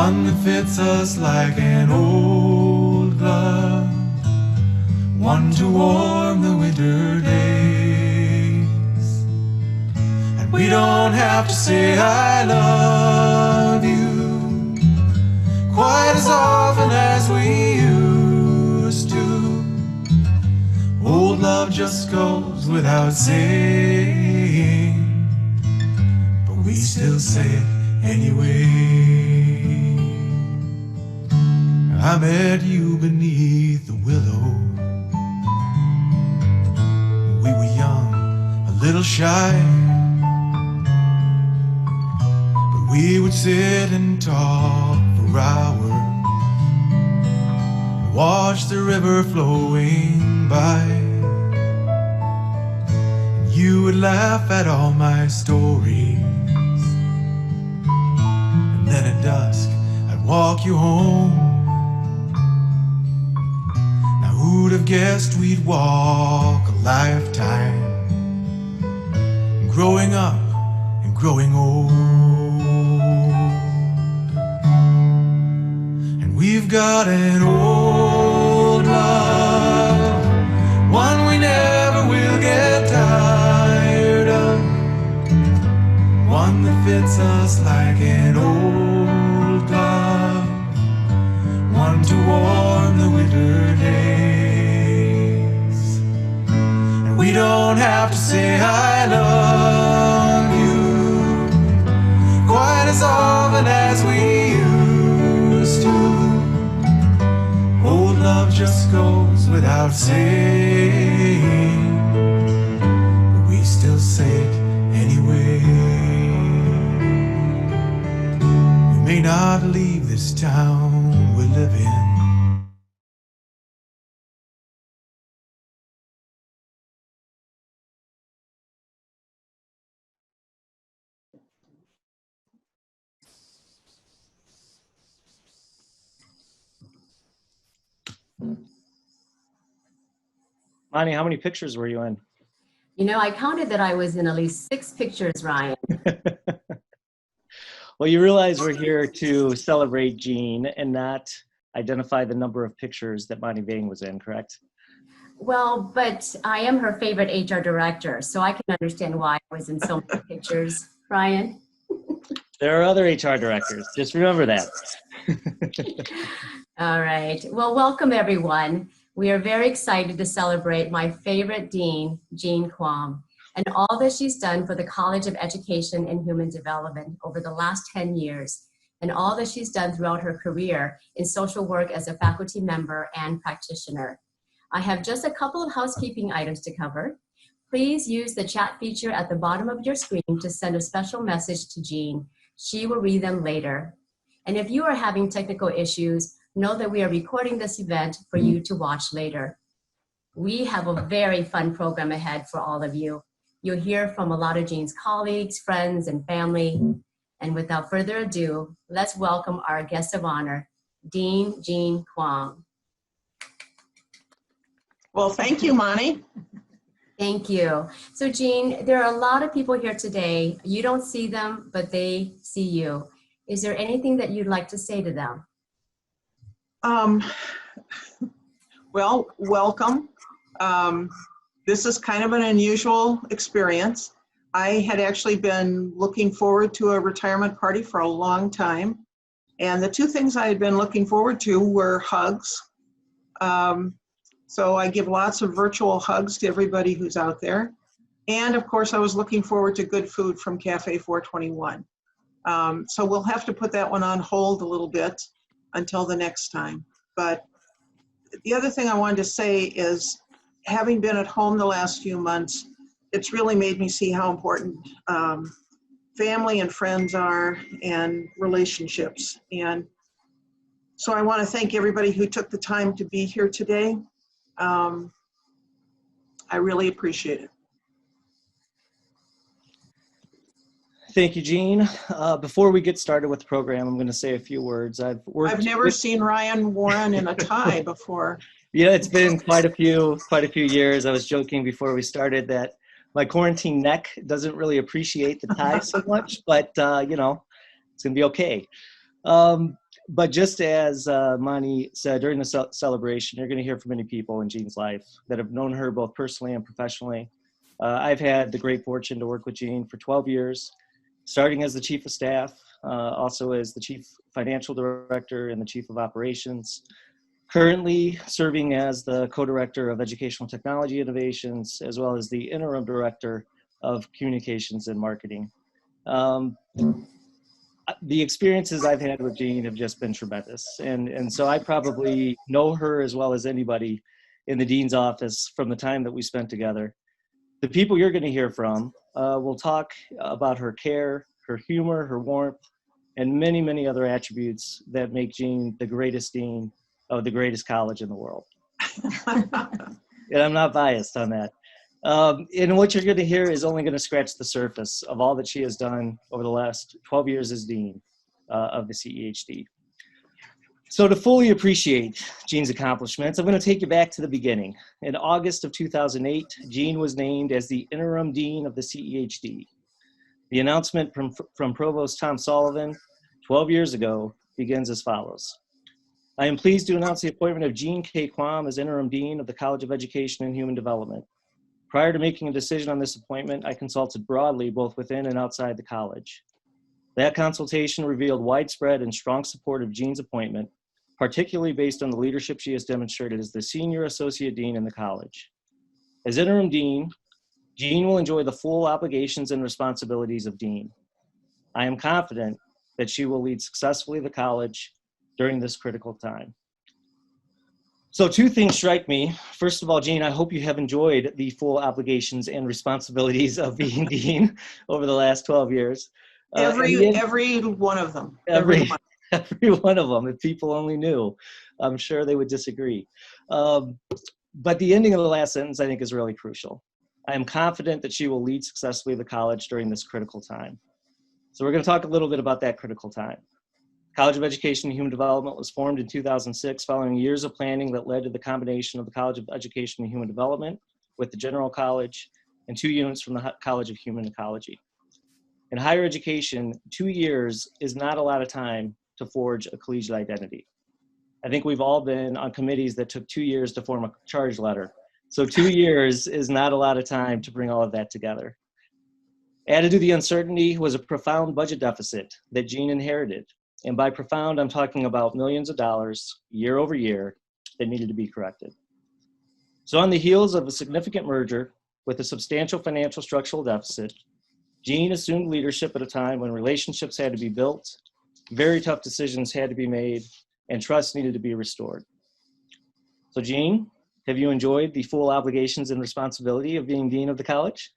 one that fits us like an old glove, one to warm the winter days. And we don't have to say I love you quite as often as we used to. Old love just goes without saying, but we still say it anyway. I met you beneath the willow. We were young, a little shy, but we would sit and talk for hours, watch the river flowing by. You would laugh at all my stories, and then at dusk I'd walk you home. Now who'd have guessed we'd walk a lifetime, growing up and growing old. And we've got an old love, one we never will get tired of, one that fits us like an old glove, one to warm the winter days. And we don't have to say I love you quite as often as we used to. Old love just goes without saying, but we still say it anyway. We may not leave this town we live in. Monty, how many pictures were you in? You know, I counted that I was in at least 6 pictures, Ryan. Well, you realize we're here to celebrate Jean and not identify the number of pictures that Monty Vang was in, correct? Well, but I am her favorite HR director, so I can understand why I was in so many pictures. Ryan? There are other HR directors. Just remember that. All right. Well, welcome, everyone. We are very excited to celebrate my favorite dean, Jean Quam, and all that she's done for the College of Education and Human Development over the last 10 years, and all that she's done throughout her career in social work as a faculty member and practitioner. I have just a couple of housekeeping items to cover. Please use the chat feature at the bottom of your screen to send a special message to Jean. She will read them later. And if you are having technical issues, know that we are recording this event for you to watch later. We have a very fun program ahead for all of you. You'll hear from a lot of Jean's colleagues, friends, and family. And without further ado, let's welcome our guest of honor, Dean Jean Quam. Well, thank you, Monty. Thank you. So Jean, there are a lot of people here today. You don't see them, but they see you. Is there anything that you'd like to say to them? Well, welcome. This is kind of an unusual experience. I had actually been looking forward to a retirement party for a long time. And the two things I had been looking forward to were hugs. So I give lots of virtual hugs to everybody who's out there. And of course, I was looking forward to good food from Cafe 421. So we'll have to put that one on hold a little bit until the next time. But the other thing I wanted to say is, having been at home the last few months, it's really made me see how important family and friends are, and relationships. And so I want to thank everybody who took the time to be here today. I really appreciate it. Thank you, Jean. Before we get started with the program, I'm going to say a few words. I've never seen Ryan Warren in a tie before. Yeah, it's been quite a few years. I was joking before we started that my quarantine neck doesn't really appreciate the tie so much, but you know, it's gonna be okay. But just as Mani said, during the celebration, you're going to hear from many people in Jean's life that have known her both personally and professionally. I've had the great fortune to work with Jean for 12 years, starting as the chief of staff, also as the chief financial director and the chief of operations, currently serving as the co-director of educational technology innovations, as well as the interim director of communications and marketing. The experiences I've had with Jean have just been tremendous. And so I probably know her as well as anybody in the dean's office from the time that we spent together. The people you're going to hear from will talk about her care, her humor, her warmth, and many, many other attributes that make Jean the greatest dean of the greatest college in the world. And I'm not biased on that. And what you're going to hear is only going to scratch the surface of all that she has done over the last 12 years as dean of the CEHD. So to fully appreciate Jean's accomplishments, I'm going to take you back to the beginning. In August of 2008, Jean was named as the interim dean of the CEHD. The announcement from Provost Tom Sullivan 12 years ago begins as follows. I am pleased to announce the appointment of Jean Quam as interim dean of the College of Education and Human Development. Prior to making a decision on this appointment, I consulted broadly both within and outside the college. That consultation revealed widespread and strong support of Jean's appointment, particularly based on the leadership she has demonstrated as the senior associate dean in the college. As interim dean, Jean will enjoy the full obligations and responsibilities of dean. I am confident that she will lead successfully the college during this critical time. So two things strike me. First of all, Jean, I hope you have enjoyed the full obligations and responsibilities of being dean over the last 12 years. Every one of them. Every one of them. If people only knew, I'm sure they would disagree. But the ending of the last sentence, I think, is really crucial. I am confident that she will lead successfully the college during this critical time. So we're going to talk a little bit about that critical time. College of Education and Human Development was formed in 2006 following years of planning that led to the combination of the College of Education and Human Development with the General College and 2 units from the College of Human Ecology. In higher education, 2 years is not a lot of time to forge a collegiate identity. I think we've all been on committees that took 2 years to form a charge letter. So 2 years is not a lot of time to bring all of that together. Added to the uncertainty was a profound budget deficit that Jean inherited. And by profound, I'm talking about millions of dollars year over year that needed to be corrected. So on the heels of a significant merger with a substantial financial structural deficit, Jean assumed leadership at a time when relationships had to be built, very tough decisions had to be made, and trust needed to be restored. So Jean, have you enjoyed the full obligations and responsibility of being dean of the college?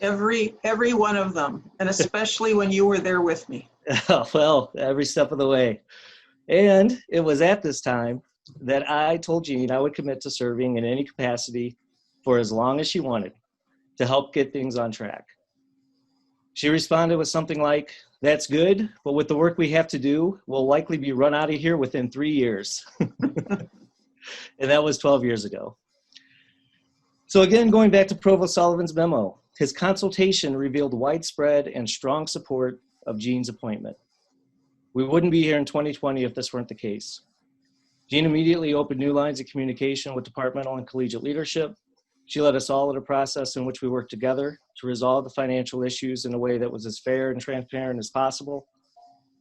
Every one of them, and especially when you were there with me. Well, every step of the way. And it was at this time that I told Jean I would commit to serving in any capacity for as long as she wanted to help get things on track. She responded with something like, "That's good, but with the work we have to do, we'll likely be run out of here within 3 years." And that was 12 years ago. So again, going back to Provost Sullivan's memo, his consultation revealed widespread and strong support of Jean's appointment. We wouldn't be here in 2020 if this weren't the case. Jean immediately opened new lines of communication with departmental and collegiate leadership. She led us all in a process in which we worked together to resolve the financial issues in a way that was as fair and transparent as possible.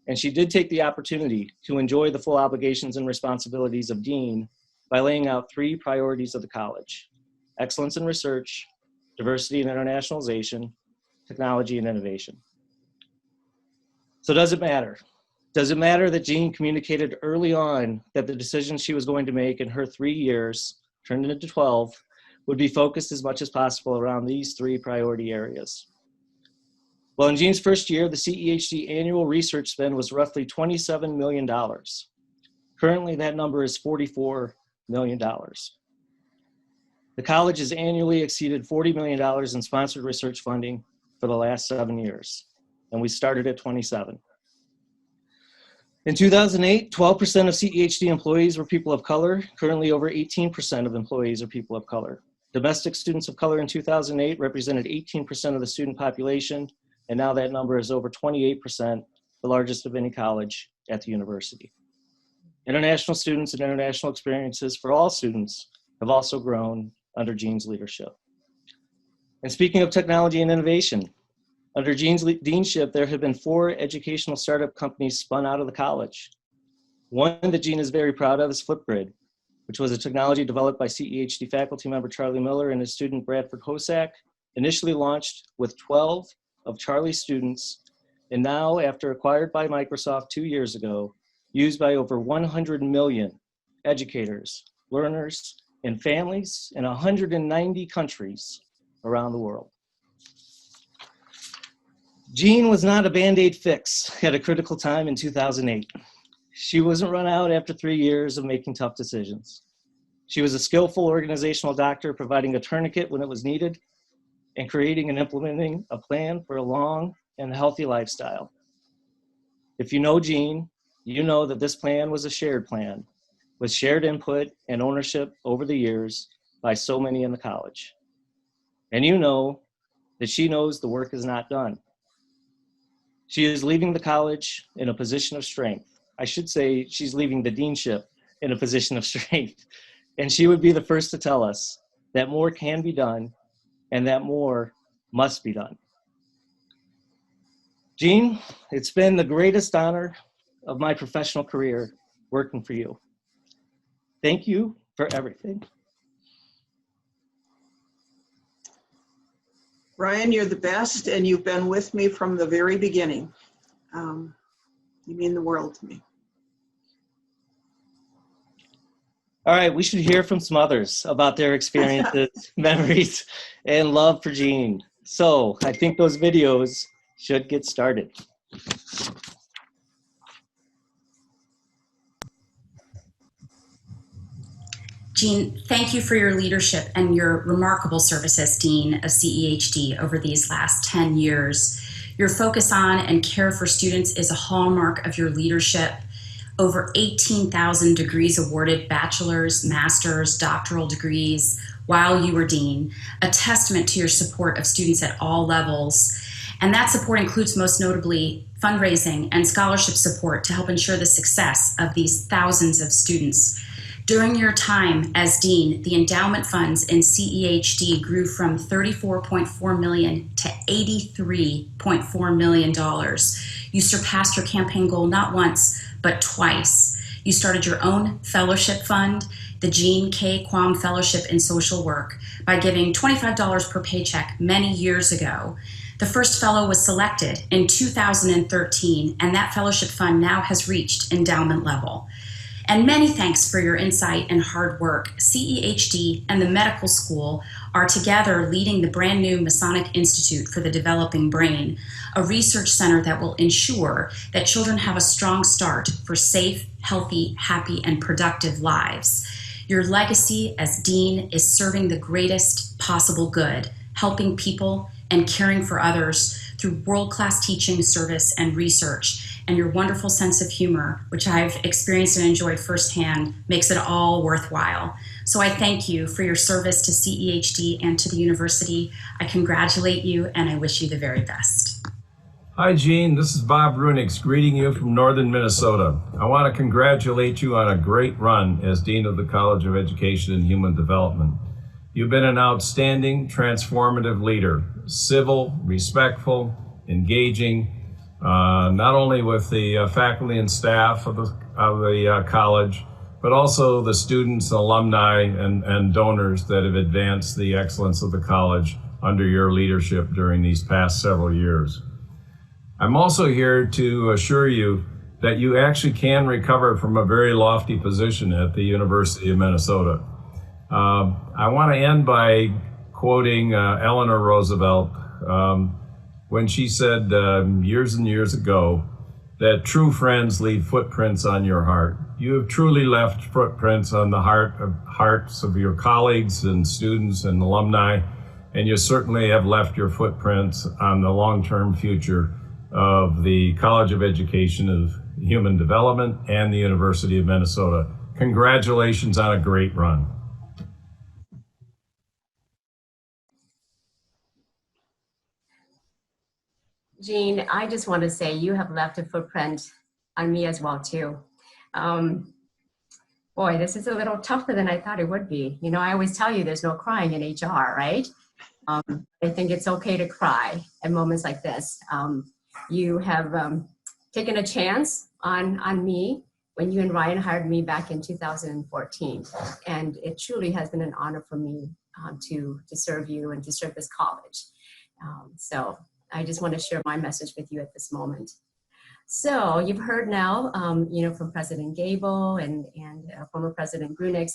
And she did take the opportunity to enjoy the full obligations and responsibilities of dean by laying out 3 priorities of the college: excellence in research, diversity and internationalization, technology and innovation. So does it matter? Does it matter that Jean communicated early on that the decisions she was going to make in her 3 years, turned into 12, would be focused as much as possible around these 3 priority areas? Well, in Jean's first year, the CEHD annual research spend was roughly $27 million. Currently, that number is $44 million. The college has annually exceeded $40 million in sponsored research funding for the last 7 years, and we started at 27. In 2008, 12% of CEHD employees were people of color. Currently, over 18% of employees are people of color. Domestic students of color in 2008 represented 18% of the student population, and now that number is over 28%, the largest of any college at the university. International students and international experiences for all students have also grown under Jean's leadership. And speaking of technology and innovation, under Jean's deanship, there have been 4 educational startup companies spun out of the college. One that Jean is very proud of is Flipgrid, which was a technology developed by CEHD faculty member Charlie Miller and his student Bradford Hosak, initially launched with 12 of Charlie's students, and now, after acquired by Microsoft 2 years ago, used by over 100 million educators, learners, and families in 190 countries around the world. Jean was not a Band-Aid fix at a critical time in 2008. She wasn't run out after 3 years of making tough decisions. She was a skillful organizational doctor, providing a tourniquet when it was needed and creating and implementing a plan for a long and healthy lifestyle. If you know Jean, you know that this plan was a shared plan with shared input and ownership over the years by so many in the college. And you know that she knows the work is not done. She is leaving the college in a position of strength. I should say she's leaving the deanship in a position of strength. And she would be the first to tell us that more can be done and that more must be done. Jean, it's been the greatest honor of my professional career working for you. Thank you for everything. Ryan, you're the best, and you've been with me from the very beginning. You mean the world to me. All right, we should hear from some others about their experiences, memories, and love for Jean. So I think those videos should get started. Jean, thank you for your leadership and your remarkable service as Dean of CEHD over these last 10 years. Your focus on and care for students is a hallmark of your leadership. Over 18,000 degrees awarded, bachelor's, master's, doctoral degrees while you were Dean, a testament to your support of students at all levels. And that support includes most notably fundraising and scholarship support to help ensure the success of these thousands of students. During your time as Dean, the endowment funds in CEHD grew from $34.4 million to $83.4 million. You surpassed your campaign goal not once, but twice. You started your own fellowship fund, the Jean Quam Fellowship in Social Work, by giving $25 per paycheck many years ago. The first fellow was selected in 2013, and that fellowship fund now has reached endowment level. And many thanks for your insight and hard work. CEHD and the medical school are together leading the brand new Masonic Institute for the Developing Brain, a research center that will ensure that children have a strong start for safe, healthy, happy, and productive lives. Your legacy as Dean is serving the greatest possible good, helping people and caring for others through world-class teaching, service, and research. And your wonderful sense of humor, which I've experienced and enjoyed firsthand, makes it all worthwhile. So I thank you for your service to CEHD and to the university. I congratulate you, and I wish you the very best. Hi, Jean. This is Bob Runix greeting you from northern Minnesota. I want to congratulate you on a great run as Dean of the College of Education and Human Development. You've been an outstanding, transformative leader, civil, respectful, engaging, not only with the faculty and staff of the college, but also the students, alumni, and donors that have advanced the excellence of the college under your leadership during these past several years. I'm also here to assure you that you actually can recover from a very lofty position at the University of Minnesota. I want to end by quoting Eleanor Roosevelt when she said years and years ago that true friends leave footprints on your heart. You have truly left footprints on the hearts of your colleagues and students and alumni, and you certainly have left your footprints on the long-term future of the College of Education of Human Development and the University of Minnesota. Congratulations on a great run. Jean, I just want to say you have left a footprint on me as well too. Boy, this is a little tougher than I thought it would be. You know, I always tell you there's no crying in HR, right? I think it's okay to cry at moments like this. You have taken a chance on me when you and Ryan hired me back in 2014. And it truly has been an honor for me to serve you and to serve this college. So I just want to share my message with you at this moment. So you've heard now, you know, from President Gable and former President Brunix.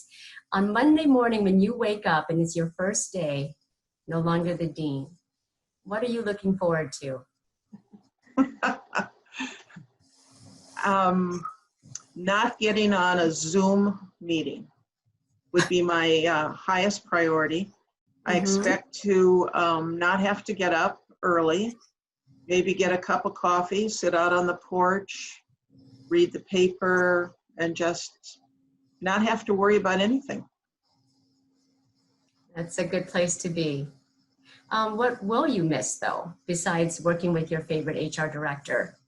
On Monday morning, when you wake up and it's your first day, no longer the dean, what are you looking forward to? Not getting on a Zoom meeting would be my highest priority. I expect to not have to get up early, maybe get a cup of coffee, sit out on the porch, read the paper, and just not have to worry about anything. That's a good place to be. What will you miss, though, besides working with your favorite HR director?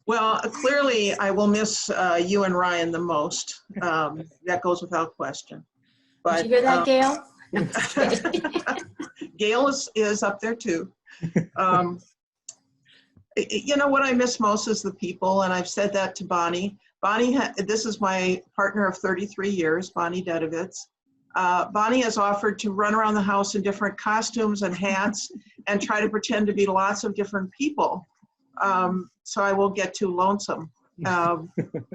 Well, clearly I will miss you and Ryan the most. That goes without question. But, did you hear that, Gail? No, just kidding. Gail is up there too. You know what I miss most is the people, and I've said that to Bonnie. Bonnie, this is my partner of 33 years, Bonnie Dedovitz. Bonnie has offered to run around the house in different costumes and hats and try to pretend to be lots of different people. So I won't get too lonesome.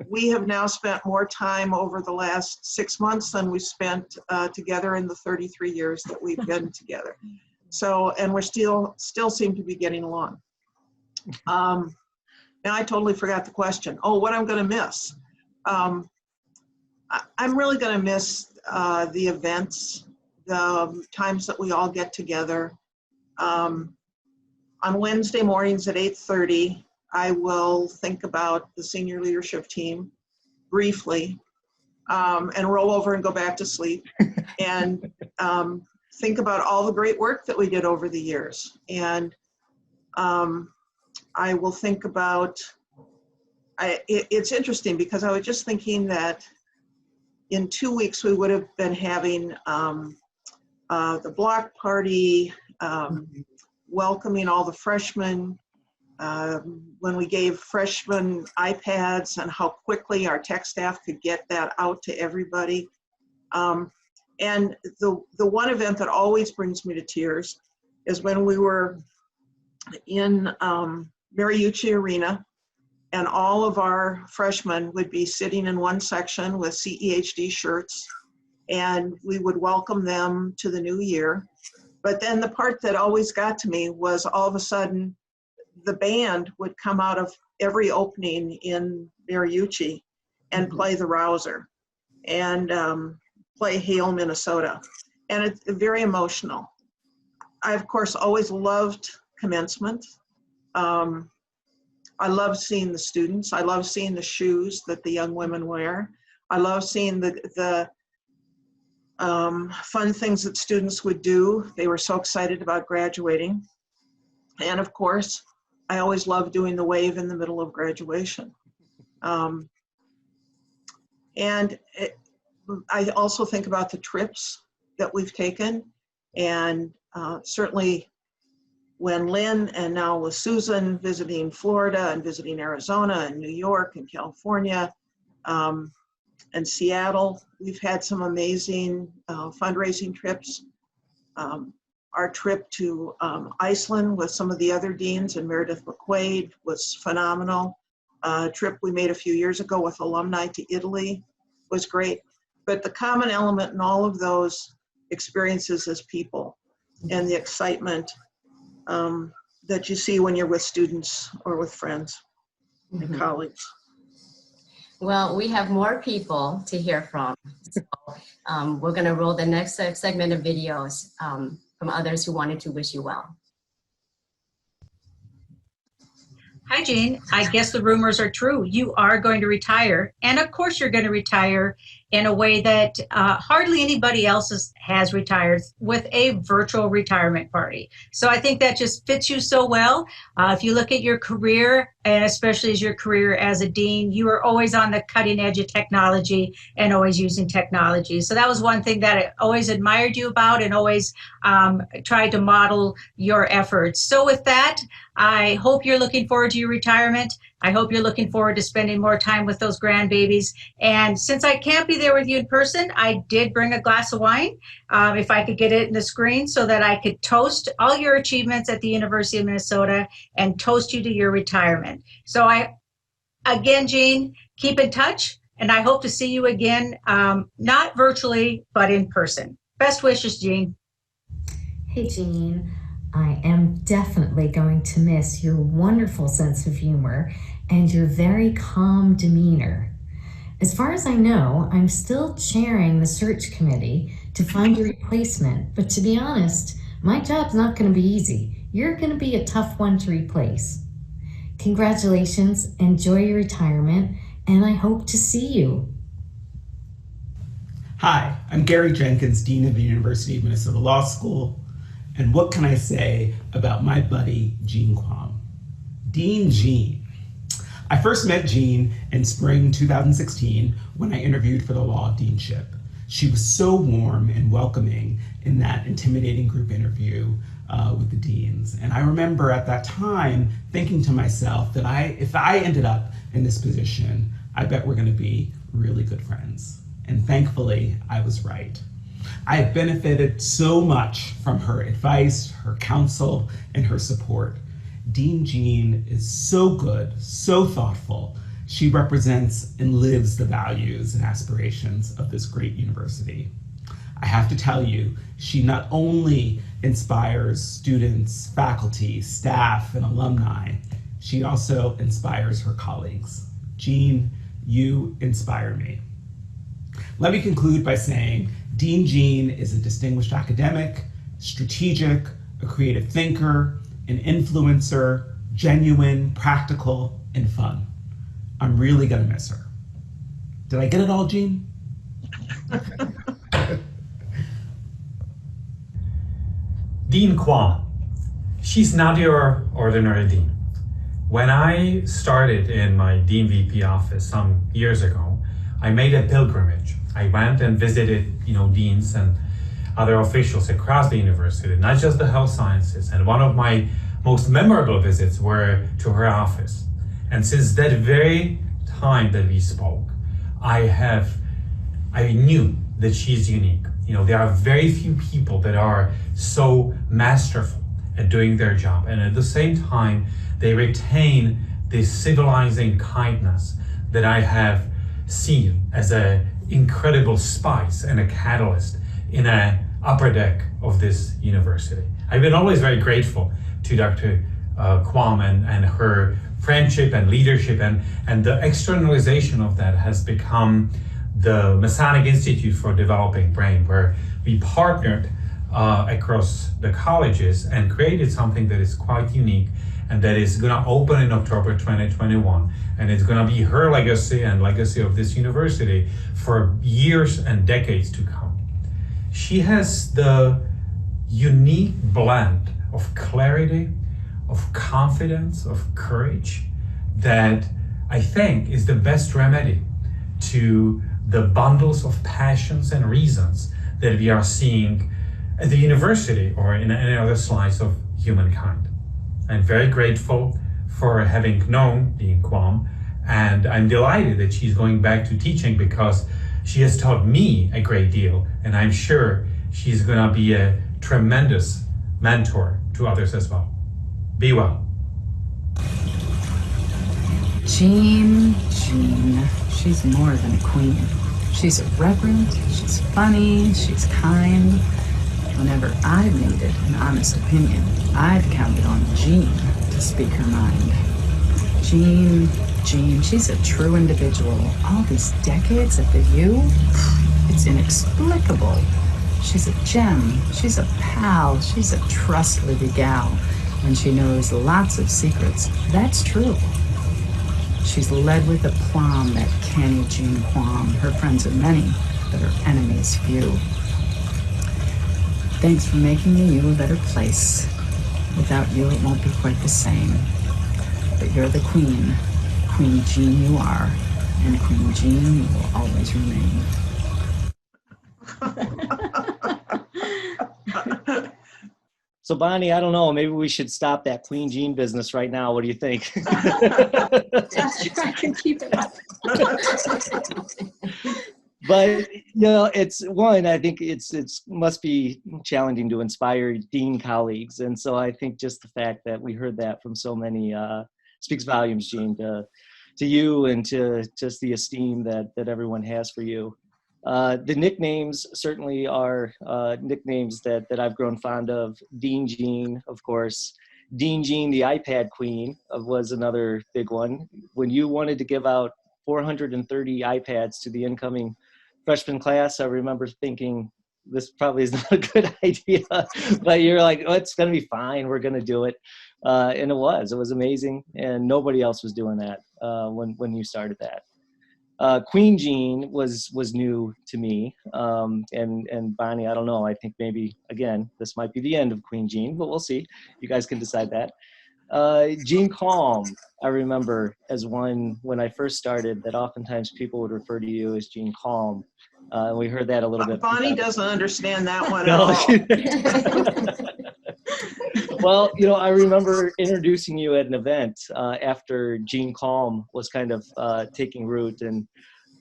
We have now spent more time over the last 6 months than we spent together in the 33 years that we've been together. So, and we're still seem to be getting along. Now I totally forgot the question. Oh, what I'm going to miss. I'm really going to miss the events, the times that we all get together. On Wednesday mornings at 8:30, I will think about the senior leadership team briefly and roll over and go back to sleep and think about all the great work that we did over the years. And I will think about, it's interesting because I was just thinking that in 2 weeks we would have been having the block party, welcoming all the freshmen, when we gave freshmen iPads and how quickly our tech staff could get that out to everybody. And the one event that always brings me to tears is when we were in Mariucci Arena and all of our freshmen would be sitting in one section with CEHD shirts and we would welcome them to the new year. But then the part that always got to me was all of a sudden the band would come out of every opening in Mariucci and play the Rouser and play Hail Minnesota. And it's very emotional. I, of course, always loved commencement. I love seeing the students. I love seeing the shoes that the young women wear. I love seeing the fun things that students would do. They were so excited about graduating. And of course, I always loved doing the wave in the middle of graduation. I also think about the trips that we've taken. And certainly when Lynn and now with Susan visiting Florida and visiting Arizona and New York and California and Seattle, we've had some amazing fundraising trips. Our trip to Iceland with some of the other deans and Meredith McQuaid was phenomenal. A trip we made a few years ago with alumni to Italy was great. But the common element in all of those experiences is people and the excitement that you see when you're with students or with friends and colleagues. Well, we have more people to hear from. So, we're going to roll the next segment of videos from others who wanted to wish you well. Hi, Jean. I guess the rumors are true. You are going to retire. And of course, you're going to retire in a way that hardly anybody else has retired, with a virtual retirement party. So I think that just fits you so well. If you look at your career, and especially as your career as a dean, you are always on the cutting edge of technology and always using technology. So that was one thing that I always admired you about, and always tried to model your efforts. So with that, I hope you're looking forward to your retirement. I hope you're looking forward to spending more time with those grandbabies. And since I can't be there with you in person, I did bring a glass of wine, if I could get it in the screen, so that I could toast all your achievements at the University of Minnesota and toast you to your retirement. So again, Jean, keep in touch, and I hope to see you again, not virtually, but in person. Best wishes, Jean. Hey, Jean. I am definitely going to miss your wonderful sense of humor and your very calm demeanor. As far as I know, I'm still chairing the search committee to find a replacement, but to be honest, my job's not going to be easy. You're going to be a tough one to replace. Congratulations, enjoy your retirement, and I hope to see you. Hi, I'm Gary Jenkins, Dean of the University of Minnesota Law School. And what can I say about my buddy, Jean Quam? Dean Jean. I first met Jean in spring 2016 when I interviewed for the law deanship. She was so warm and welcoming in that intimidating group interview with the deans. And I remember at that time thinking to myself that if I ended up in this position, I bet we're gonna be really good friends. And thankfully, I was right. I have benefited so much from her advice, her counsel, and her support. Dean Jean is so good, so thoughtful. She represents and lives the values and aspirations of this great university. I have to tell you, she not only inspires students, faculty, staff, and alumni, she also inspires her colleagues. Jean, you inspire me. Let me conclude by saying Dean Jean is a distinguished academic, strategic, a creative thinker, an influencer, genuine, practical, and fun. I'm really gonna miss her. Did I get it all, Jean? Dean Quam. She's not your ordinary dean. When I started in my Dean VP office some years ago, I made a pilgrimage. I went and visited, deans and other officials across the university, not just the health sciences. And one of my most memorable visits were to her office. And since that very time that we spoke, I knew that she's unique. There are very few people that are so masterful at doing their job. And at the same time, they retain this civilizing kindness that I have seen as an incredible spice and a catalyst in an upper deck of this university. I've been always very grateful to Dr. Quam and her friendship and leadership, and the externalization of that has become the Masonic Institute for Developing Brain, where we partnered across the colleges and created something that is quite unique and that is going to open in October 2021. And it's going to be her legacy and legacy of this university for years and decades to come. She has the unique blend of clarity, of confidence, of courage that I think is the best remedy to the bundles of passions and reasons that we are seeing at the university or in any other slice of humankind. I'm very grateful for having known Dean Quam, and I'm delighted that she's going back to teaching because she has taught me a great deal, and I'm sure she's gonna be a tremendous mentor to others as well. Be well. Jean, she's more than a queen. She's irreverent, she's funny, she's kind. Whenever I've needed an honest opinion, I've counted on Jean to speak her mind. Jean, she's a true individual. All these decades at the U, it's inexplicable. She's a gem, she's a pal, she's a trustworthy gal, and she knows lots of secrets. That's true. She's led with aplomb, that canny Jean Quam. Her friends are many, but her enemies few. Thanks for making the U a better place. Without you, it won't be quite the same. But you're the queen. Queen Jean you are, and Queen Jean you will always remain. So Bonnie, I don't know, maybe we should stop that Queen Jean business right now. What do you think? I can keep it up. But it's one, I think it's must be challenging to inspire dean colleagues. And so I think just the fact that we heard that from so many speaks volumes, Jean, to you and to just the esteem that everyone has for you. The nicknames certainly are nicknames that I've grown fond of. Dean Jean, of course. Dean Jean, the iPad Queen, was another big one. When you wanted to give out 430 iPads to the incoming freshman class, I remember thinking, this probably is not a good idea. But you're like, oh, it's going to be fine. We're going to do it. And it was amazing. And nobody else was doing that when you started that. Queen Jean was new to me, and Bonnie, I don't know. I think maybe again this might be the end of Queen Jean, but we'll see. You guys can decide that. Jean Quam, I remember as one when I first started that oftentimes people would refer to you as Jean Quam. We heard that a little bit. Bonnie doesn't understand that one at all. Well, I remember introducing you at an event after Jean Quam was kind of taking root, and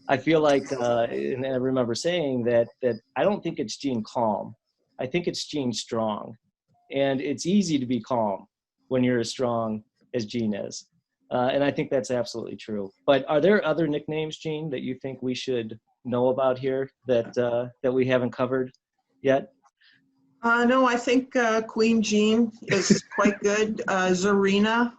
I feel like, and I remember saying that I don't think it's Jean Quam. I think it's Jean Strong, and it's easy to be calm when you're as strong as Jean is, and I think that's absolutely true. But are there other nicknames, Jean, that you think we should know about here that we haven't covered yet? No, I think Queen Jean is quite good. Zarina.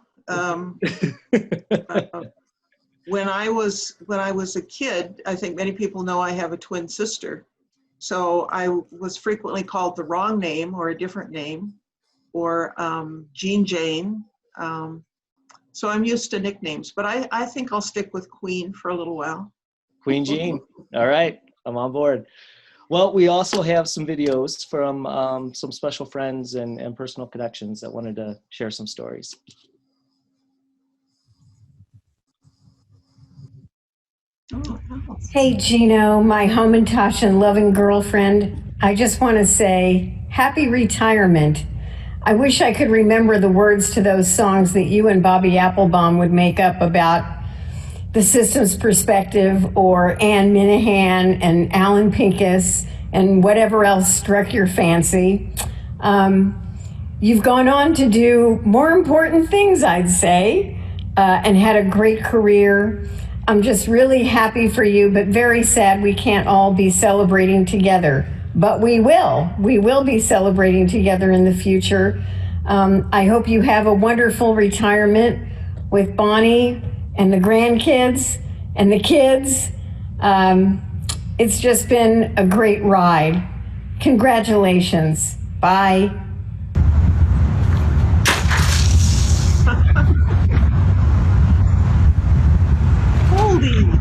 When I was a kid, I think many people know I have a twin sister. So I was frequently called the wrong name or a different name, or Jean Jane. So I'm used to nicknames, but I think I'll stick with Queen for a little while. Queen Jean. All right, I'm on board. Well, we also have some videos from some special friends and personal connections that wanted to share some stories. Hey, Gino, my Hamantash and loving girlfriend. I just want to say happy retirement. I wish I could remember the words to those songs that you and Bobby Applebaum would make up about the system's perspective, or Ann Minahan and Alan Pincus and whatever else struck your fancy. You've gone on to do more important things, I'd say, and had a great career. I'm just really happy for you, but very sad we can't all be celebrating together. But we will. We will be celebrating together in the future. I hope you have a wonderful retirement with Bonnie and the grandkids and the kids. It's just been a great ride. Congratulations. Bye. Goldie.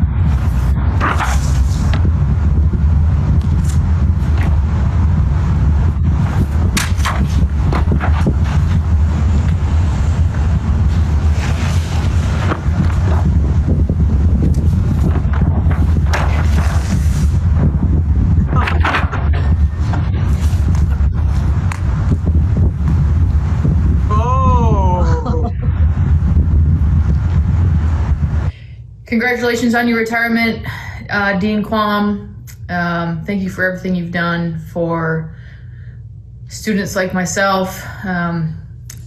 Congratulations on your retirement, Dean Quam. Thank you for everything you've done for students like myself.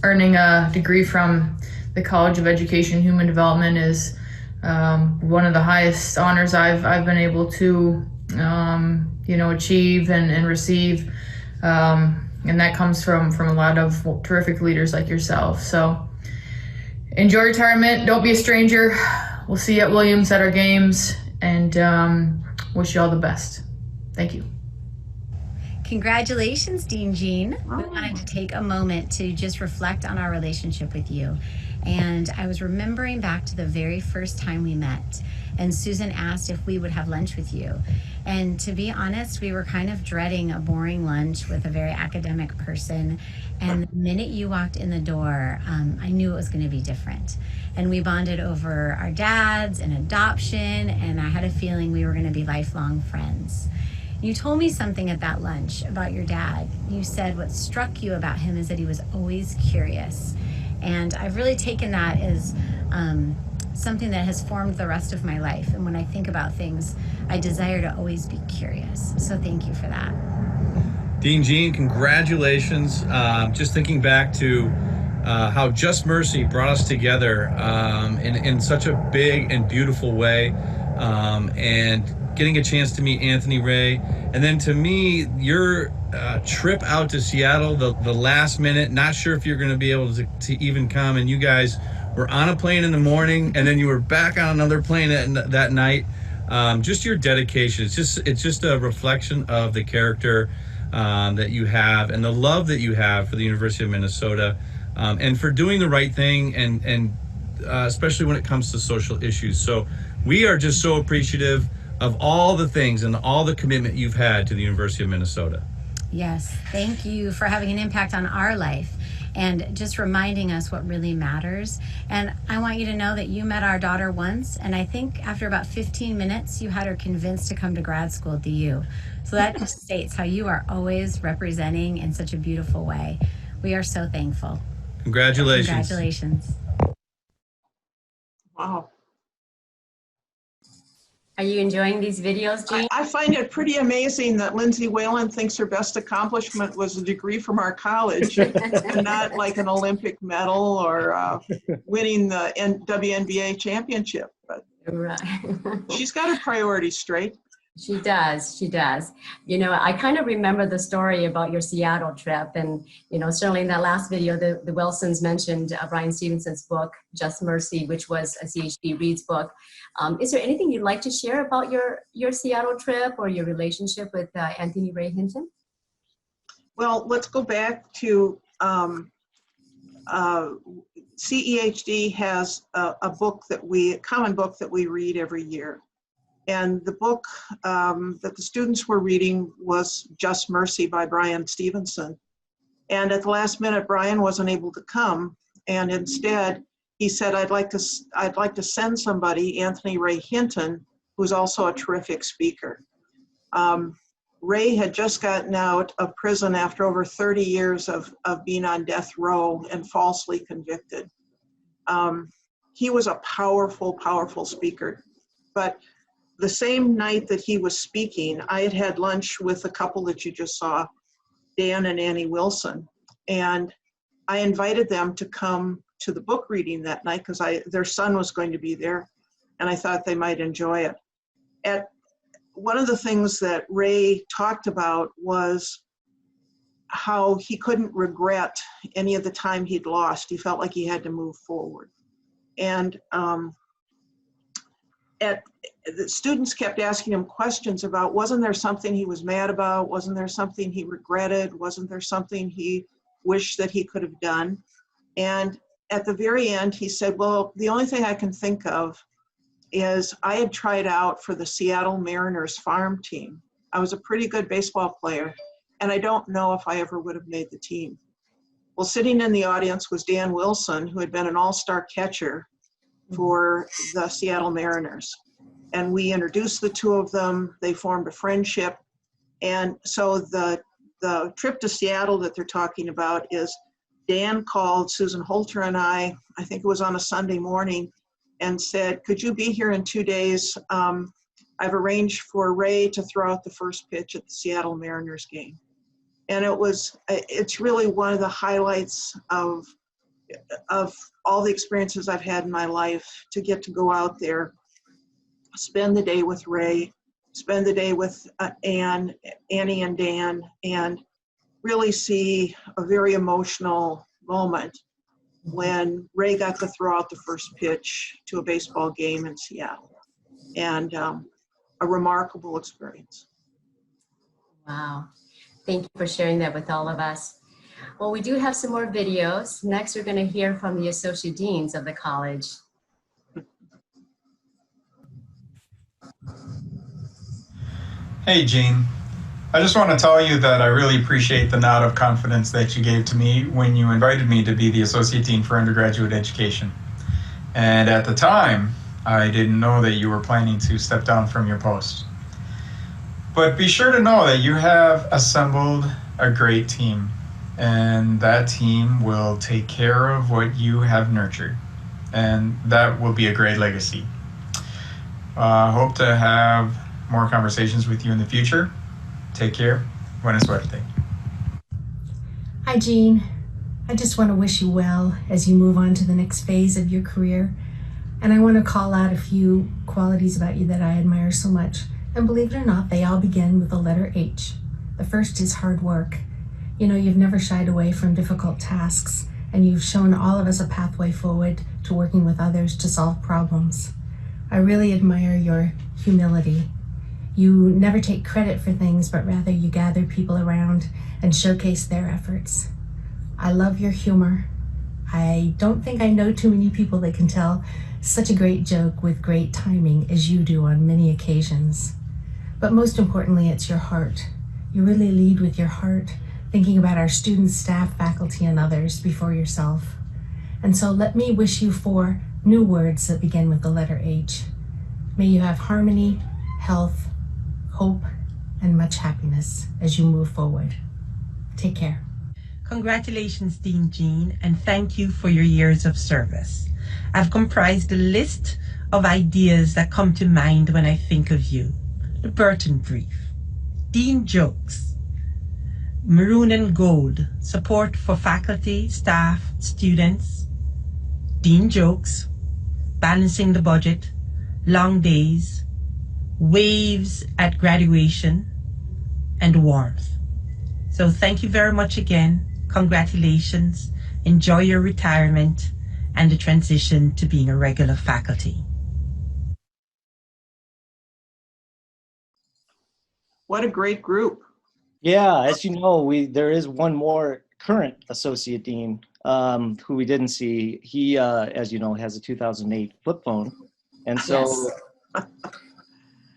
Earning a degree from the College of Education and Human Development is one of the highest honors I've been able to achieve and receive, and that comes from a lot of terrific leaders like yourself. So enjoy retirement. Don't be a stranger. We'll see you at Williams at our games, and wish you all the best. Thank you. Congratulations, Dean Jean. We wanted to take a moment to just reflect on our relationship with you. And I was remembering back to the very first time we met, and Susan asked if we would have lunch with you. And to be honest, we were kind of dreading a boring lunch with a very academic person. And the minute you walked in the door, I knew it was going to be different. And we bonded over our dads and adoption, and I had a feeling we were going to be lifelong friends. You told me something at that lunch about your dad. You said what struck you about him is that he was always curious. And I've really taken that as something that has formed the rest of my life. And when I think about things, I desire to always be curious. So thank you for that. Dean Jean, congratulations. Just thinking back to how Just Mercy brought us together in such a big and beautiful way, and getting a chance to meet Anthony Ray. And then to me, your trip out to Seattle, the last minute, not sure if you're going to be able to even come, and you guys were on a plane in the morning and then you were back on another plane that night. Just your dedication. It's just a reflection of the character that you have and the love that you have for the University of Minnesota, and for doing the right thing, and especially when it comes to social issues. So we are just so appreciative of all the things and all the commitment you've had to the University of Minnesota. Yes, thank you for having an impact on our life and just reminding us what really matters. And I want you to know that you met our daughter once, and I think after about 15 minutes, you had her convinced to come to grad school at the U. So that just states how you are always representing in such a beautiful way. We are so thankful. Congratulations. Congratulations. Wow. Are you enjoying these videos, Jean? I find it pretty amazing that Lindsay Whalen thinks her best accomplishment was a degree from our college and not like an Olympic medal or winning the WNBA championship. But Right. she's got her priorities straight. She does, she does. You know, I kind of remember the story about your Seattle trip, and, you know, certainly in that last video, the Wilsons mentioned Brian Stevenson's book, Just Mercy, which was a CEHD Reads book. Is there anything you'd like to share about your Seattle trip or your relationship with Anthony Ray Hinton? Well, let's go back to CEHD has a common book that we read every year. And the book that the students were reading was Just Mercy by Brian Stevenson. And at the last minute, Brian wasn't able to come. And instead, he said, I'd like to send somebody, Anthony Ray Hinton, who's also a terrific speaker. Ray had just gotten out of prison after over 30 years of being on death row and falsely convicted. He was a powerful, powerful speaker. But the same night that he was speaking, I had lunch with the couple that you just saw, Dan and Annie Wilson. And I invited them to come to the book reading that night because their son was going to be there, and I thought they might enjoy it. One of the things that Ray talked about was how he couldn't regret any of the time he'd lost. He felt like he had to move forward. And the students kept asking him questions about, wasn't there something he was mad about? Wasn't there something he regretted? Wasn't there something he wished that he could have done? And at the very end, he said, well, the only thing I can think of is I had tried out for the Seattle Mariners farm team. I was a pretty good baseball player, and I don't know if I ever would have made the team. Well, sitting in the audience was Dan Wilson, who had been an all-star catcher for the Seattle Mariners. And we introduced the two of them. They formed a friendship. And so the trip to Seattle that they're talking about is Dan called Susan Holter and I think it was on a Sunday morning, and said, could you be here in 2 days? I've arranged for Ray to throw out the first pitch at the Seattle Mariners game. And it's really one of the highlights of all the experiences I've had in my life, to get to go out there, spend the day with Ray, spend the day with Annie and Dan, and really see a very emotional moment when Ray got to throw out the first pitch to a baseball game in Seattle. And a remarkable experience. Wow. Thank you for sharing that with all of us. Well, we do have some more videos. Next, we're going to hear from the Associate Deans of the college. Hey, Jean. I just want to tell you that I really appreciate the nod of confidence that you gave to me when you invited me to be the Associate Dean for Undergraduate Education. And at the time, I didn't know that you were planning to step down from your post. But be sure to know that you have assembled a great team, and that team will take care of what you have nurtured, and that will be a great legacy. Hope to have more conversations with you in the future. Take care. Buena suerte. Hi, Jean. I just want to wish you well as you move on to the next phase of your career. And I want to call out a few qualities about you that I admire so much. And believe it or not, they all begin with the letter H. The first is hard work. You know, you've never shied away from difficult tasks, and you've shown all of us a pathway forward to working with others to solve problems. I really admire your humility. You never take credit for things, but rather you gather people around and showcase their efforts. I love your humor. I don't think I know too many people that can tell such a great joke with great timing as you do on many occasions. But most importantly, it's your heart. You really lead with your heart, thinking about our students, staff, faculty, and others before yourself. And so let me wish you 4 new words that begin with the letter H. May you have harmony, health, hope, and much happiness as you move forward. Take care. Congratulations, Dean Jean, and thank you for your years of service. I've comprised a list of ideas that come to mind when I think of you. The Burton Brief, Dean Jokes, Maroon and Gold, support for faculty, staff, students, Dean Jokes, Balancing the Budget, Long Days, Waves at Graduation, and Warmth. So thank you very much again. Congratulations. Enjoy your retirement and the transition to being a regular faculty. What a great group. Yeah, as you know, there is one more current Associate Dean who we didn't see. He, as you know, has a 2008 flip phone. And so, Yes.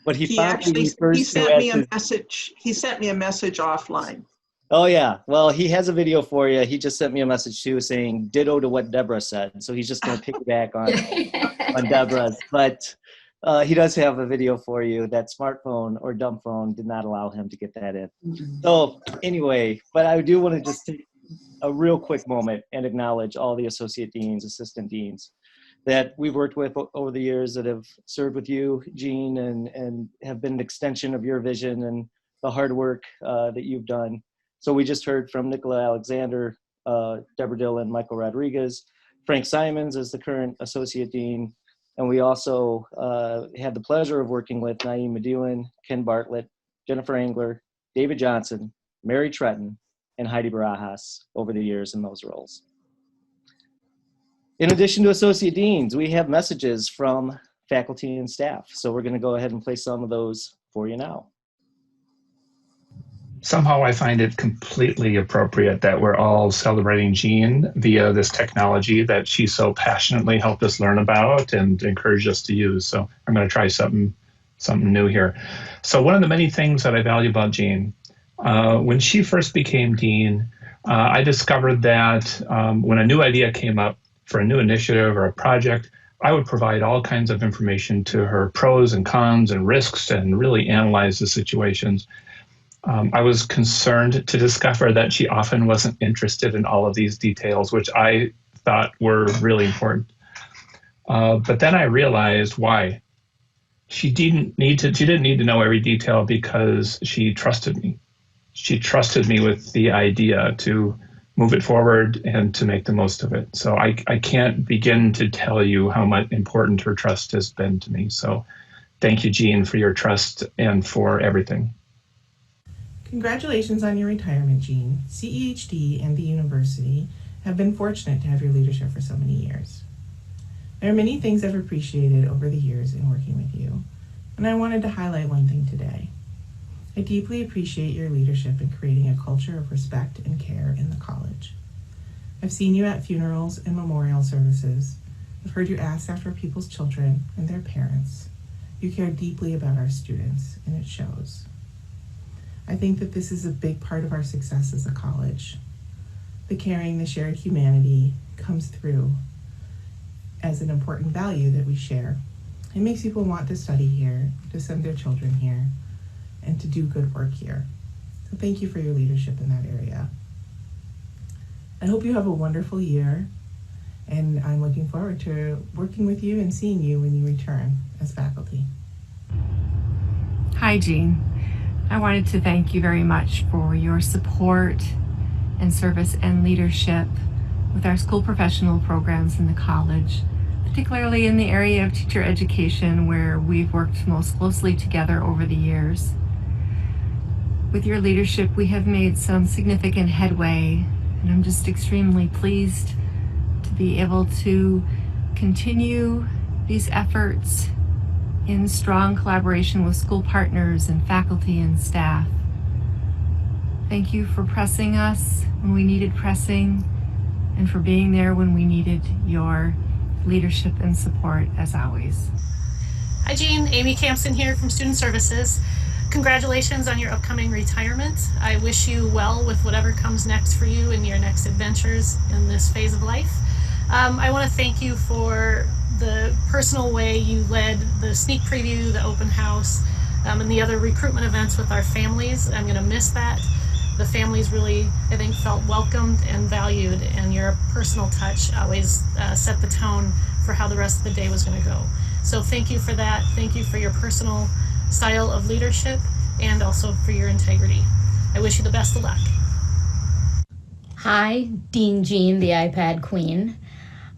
but he sent me a message. He sent me a message offline. Oh yeah, well, he has a video for you. He just sent me a message too saying ditto to what Deborah said. So he's just going to piggyback on Deborah's. But he does have a video for you. That smartphone or dumb phone did not allow him to get that in. So anyway, but I do want to just take a real quick moment and acknowledge all the associate deans, assistant deans that we've worked with over the years that have served with you, Jean, and have been an extension of your vision and the hard work that you've done. So we just heard from Nicola Alexander, Deborah Dillon, Michael Rodriguez, Frank Simons is the current associate dean. And we also had the pleasure of working with Naeem Medewin, Ken Bartlett, Jennifer Engler, David Johnson, Mary Tretton, and Heidi Barajas over the years in those roles. In addition to associate deans, we have messages from faculty and staff. So we're going to go ahead and play some of those for you now. Somehow I find it completely appropriate that we're all celebrating Jean via this technology that she so passionately helped us learn about and encouraged us to use. So I'm going to try something new here. So one of the many things that I value about Jean, when she first became dean, I discovered that when a new idea came up for a new initiative or a project, I would provide all kinds of information to her, pros and cons and risks, and really analyze the situations. I was concerned to discover that she often wasn't interested in all of these details, which I thought were really important. But then I realized why. She didn't need to know every detail because she trusted me. She trusted me with the idea to move it forward and to make the most of it. So I can't begin to tell you how much important her trust has been to me. So thank you, Jean, for your trust and for everything. Congratulations on your retirement, Jean. CEHD and the university have been fortunate to have your leadership for so many years. There are many things I've appreciated over the years in working with you, and I wanted to highlight one thing today. I deeply appreciate your leadership in creating a culture of respect and care in the college. I've seen you at funerals and memorial services. I've heard you ask after people's children and their parents. You care deeply about our students, and it shows. I think that this is a big part of our success as a college. The caring, the shared humanity comes through as an important value that we share. It makes people want to study here, to send their children here, and to do good work here. So thank you for your leadership in that area. I hope you have a wonderful year, and I'm looking forward to working with you and seeing you when you return as faculty. Hi, Jean. I wanted to thank you very much for your support and service and leadership with our school professional programs in the college, particularly in the area of teacher education, where we've worked most closely together over the years. With your leadership, we have made some significant headway, and I'm just extremely pleased to be able to continue these efforts in strong collaboration with school partners and faculty and staff. Thank you for pressing us when we needed pressing, and for being there when we needed your leadership and support, as always. Hi, Jean. Amy Campson here from Student Services. Congratulations on your upcoming retirement. I wish you well with whatever comes next for you in your next adventures in this phase of life. I want to thank you for the personal way you led the sneak preview, the open house, and the other recruitment events with our families. I'm going to miss that. The families really, I think, felt welcomed and valued, and your personal touch always set the tone for how the rest of the day was going to go. So thank you for that. Thank you for your personal style of leadership and also for your integrity. I wish you the best of luck. Hi, Dean Jean, the iPad Queen.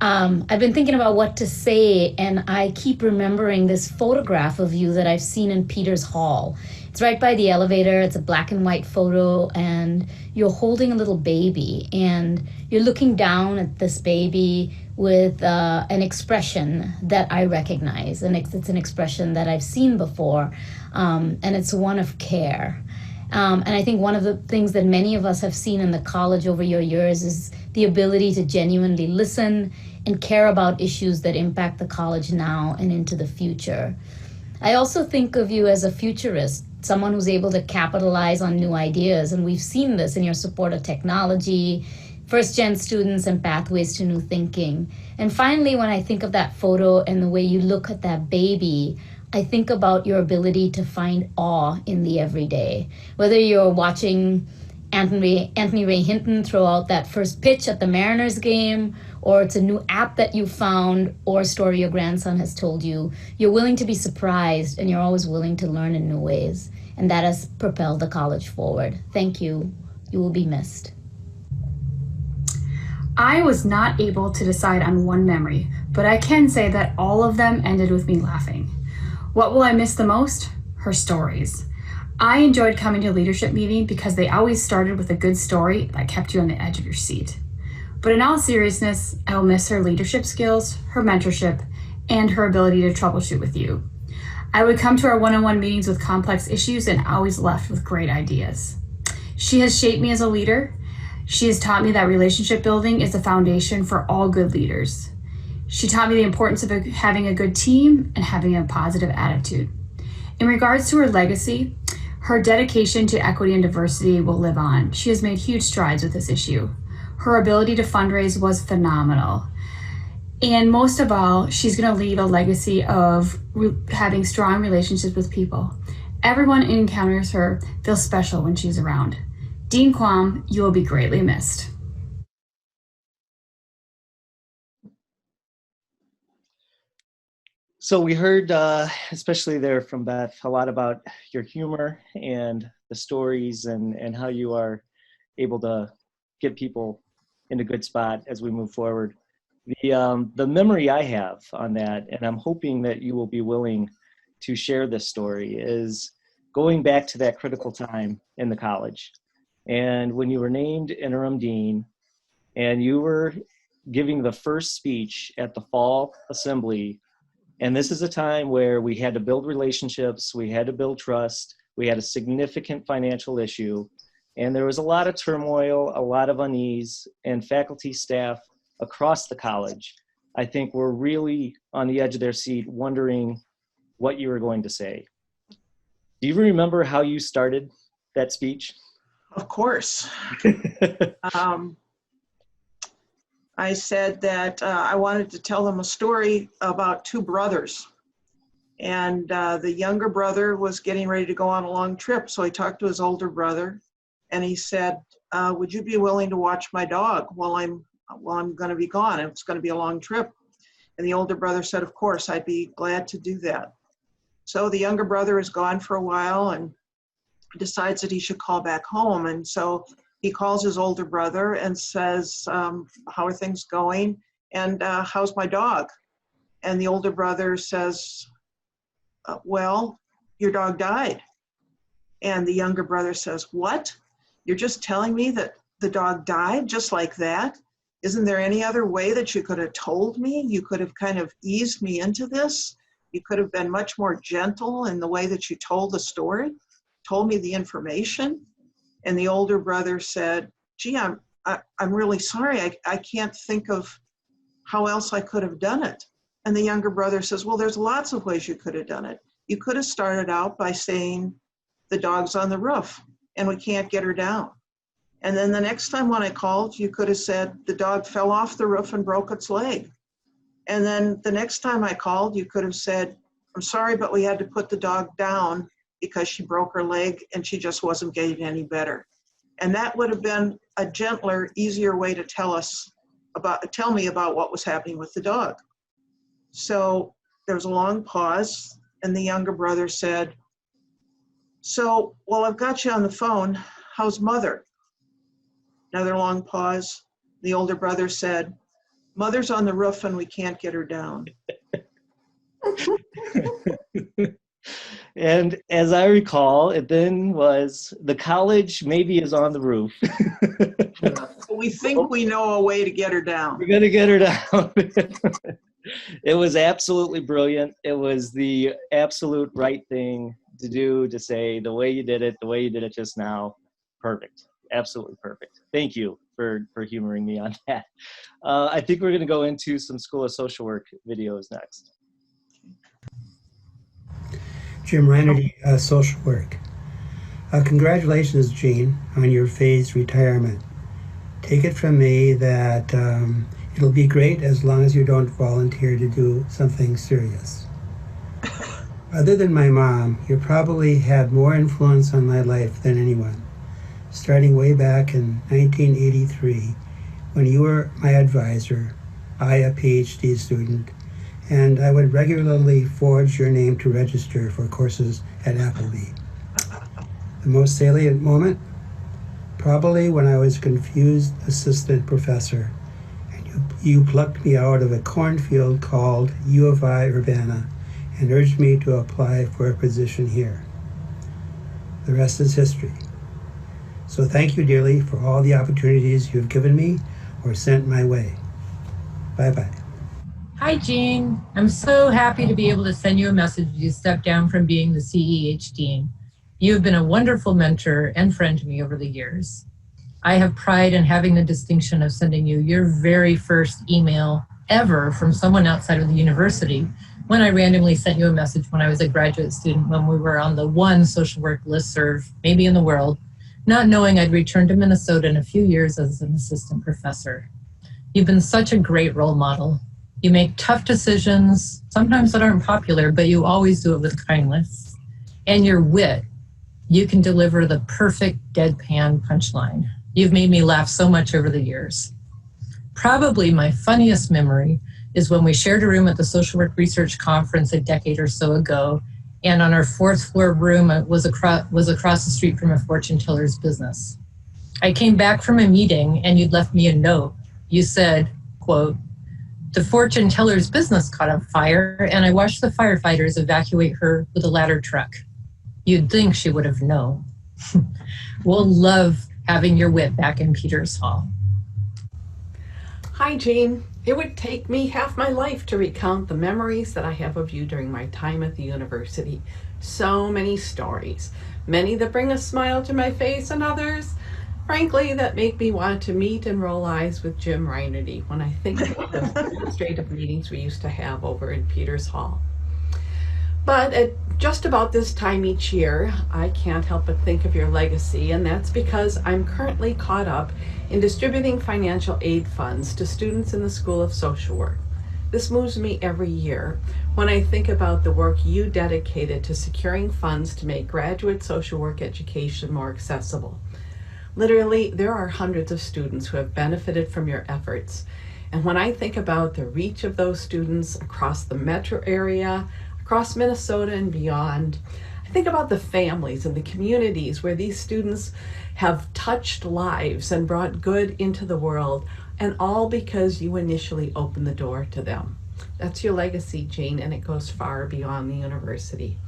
I've been thinking about what to say, and I keep remembering this photograph of you that I've seen in Peters Hall. It's right by the elevator. It's a black and white photo, and you're holding a little baby, and you're looking down at this baby with an expression that I recognize, and it's an expression that I've seen before, and it's one of care. And I think one of the things that many of us have seen in the college over your years is the ability to genuinely listen and care about issues that impact the college now and into the future. I also think of you as a futurist, someone who's able to capitalize on new ideas, and we've seen this in your support of technology, first-gen students, and pathways to new thinking. And finally, when I think of that photo and the way you look at that baby, I think about your ability to find awe in the everyday. Whether you're watching Anthony Ray Hinton throw out that first pitch at the Mariners game, or it's a new app that you found, or a story your grandson has told you, you're willing to be surprised, and you're always willing to learn in new ways. And that has propelled the college forward. Thank you. You will be missed. I was not able to decide on one memory, but I can say that all of them ended with me laughing. What will I miss the most? Her stories. I enjoyed coming to a leadership meeting because they always started with a good story that kept you on the edge of your seat. But in all seriousness, I will miss her leadership skills, her mentorship, and her ability to troubleshoot with you. I would come to our one-on-one meetings with complex issues and always left with great ideas. She has shaped me as a leader. She has taught me that relationship building is the foundation for all good leaders. She taught me the importance of having a good team and having a positive attitude. In regards to her legacy, her dedication to equity and diversity will live on. She has made huge strides with this issue. Her ability to fundraise was phenomenal. And most of all, she's going to leave a legacy of having strong relationships with people. Everyone who encounters her feels special when she's around. Dean Quam, you will be greatly missed. So we heard, especially there from Beth, a lot about your humor and the stories and how you are able to get people in a good spot as we move forward. The memory I have on that, and I'm hoping that you will be willing to share this story, is going back to that critical time in the college. And when you were named interim dean and you were giving the first speech at the fall assembly, and this is a time where we had to build relationships, we had to build trust, We had a significant financial issue, and there was a lot of turmoil, a lot of unease, and faculty, staff across the college, I think, were really on the edge of their seat wondering what you were going to say. Do you remember how you started that speech? Of course. I said that I wanted to tell them a story about two brothers. And the younger brother was getting ready to go on a long trip. So he talked to his older brother and he said, would you be willing to watch my dog while I'm going to be gone? It's going to be a long trip. And the older brother said, of course, I'd be glad to do that. So the younger brother is gone for a while and decides that he should call back home. And so he calls his older brother and says, how are things going? And how's my dog? And the older brother says, well, your dog died. And the younger brother says, what? You're just telling me that the dog died just like that? Isn't there any other way that you could have told me? You could have kind of eased me into this. You could have been much more gentle in the way that you told the story, told me the information. And the older brother said, gee, I'm really sorry. I can't think of how else I could have done it. And the younger brother says, well, there's lots of ways you could have done it. You could have started out by saying, the dog's on the roof and we can't get her down. And then the next time when I called, you could have said, the dog fell off the roof and broke its leg. And then the next time I called, you could have said, I'm sorry, but we had to put the dog down because she broke her leg and she just wasn't getting any better. And that would have been a gentler, easier way to tell me about what was happening with the dog. So there was a long pause and the younger brother said, so, well, I've got you on the phone. How's mother? Another long pause. The older brother said, mother's on the roof and we can't get her down. And as I recall, it then was, the college maybe is on the roof. We think we know a way to get her down. We're going to get her down. It was absolutely brilliant. It was the absolute right thing to do, to say the way you did it just now. Perfect. Absolutely perfect. Thank you for humoring me on that. I think we're going to go into some School of Social Work videos next. Jim Rannity, Social Work. Congratulations, Jean, on your phased retirement. Take it from me that it'll be great as long as you don't volunteer to do something serious. Other than my mom, you probably had more influence on my life than anyone, starting way back in 1983 when you were my advisor, I a PhD student, and I would regularly forge your name to register for courses at Appleby. The most salient moment? Probably when I was a confused assistant professor and you plucked me out of a cornfield called U of I Urbana and urged me to apply for a position here. The rest is history. So thank you dearly for all the opportunities you've given me or sent my way. Bye-bye. Hi, Jean. I'm so happy to be able to send you a message as you step down from being the CEHD Dean. You have been a wonderful mentor and friend to me over the years. I have pride in having the distinction of sending you your very first email ever from someone outside of the university, when I randomly sent you a message when I was a graduate student, when we were on the one social work listserv, maybe in the world, not knowing I'd return to Minnesota in a few years as an assistant professor. You've been such a great role model. You make tough decisions, sometimes that aren't popular, but you always do it with kindness. And your wit, you can deliver the perfect deadpan punchline. You've made me laugh so much over the years. Probably my funniest memory is when we shared a room at the Social Work Research Conference a decade or so ago, and on our fourth floor room was across the street from a fortune teller's business. I came back from a meeting and you'd left me a note. You said, quote, "The fortune teller's business caught on fire and I watched the firefighters evacuate her with a ladder truck." You'd think she would have known. We'll love having your wit back in Peters Hall. Hi, Jean. It would take me half my life to recount the memories that I have of you during my time at the university. So many stories. many that bring a smile to my face, and others, frankly, that make me want to meet and roll eyes with Jim Reinerty when I think about those administrative meetings we used to have over in Peters Hall. But at just about this time each year, I can't help but think of your legacy, and that's because I'm currently caught up in distributing financial aid funds to students in the School of Social Work. This moves me every year when I think about the work you dedicated to securing funds to make graduate social work education more accessible. Literally, there are hundreds of students who have benefited from your efforts. And when I think about the reach of those students across the metro area, across Minnesota and beyond, I think about the families and the communities where these students have touched lives and brought good into the world, and all because you initially opened the door to them. That's your legacy, Jean, and it goes far beyond the university.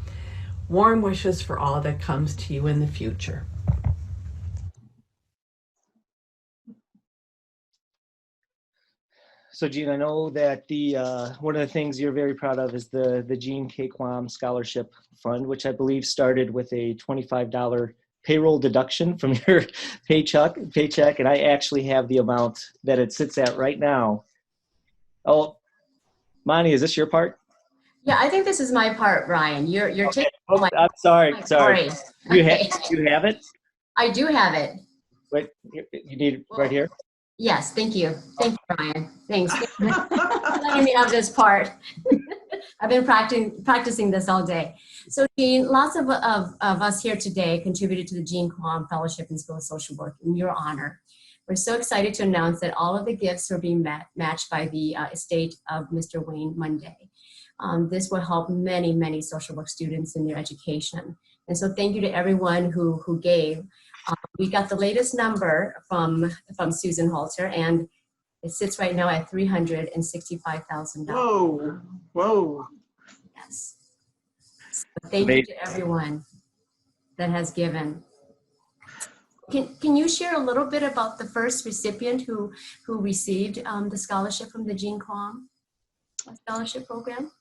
Warm wishes for all that comes to you in the future. So Jean, I know that the one of the things you're very proud of is the Jean Quam Scholarship Fund, which I believe started with a $25 payroll deduction from your paycheck, and I actually have the amount that it sits at right now. Oh, Monty, is this your part? Yeah, I think this is my part, Ryan. You're Okay. taking Oh, I'm sorry. sorry. You Okay. have it? I do have it. Wait, you need it right here? Yes, thank you. Thank you, Ryan. Thanks. Thanks for letting me have this part. I've been practicing this all day. So Jean, lots of us here today contributed to the Jean Quam Fellowship in School of Social Work in your honor. We're so excited to announce that all of the gifts are being matched by the estate of Mr. Wayne Monday. This will help many, many social work students in their education. And so thank you to everyone who gave. We got the latest number from Susan Halter, and it sits right now at $365,000. Whoa, whoa. Yes. So thank you to everyone that has given. Can you share a little bit about the first recipient who received the scholarship from the Jean Quam Scholarship Program?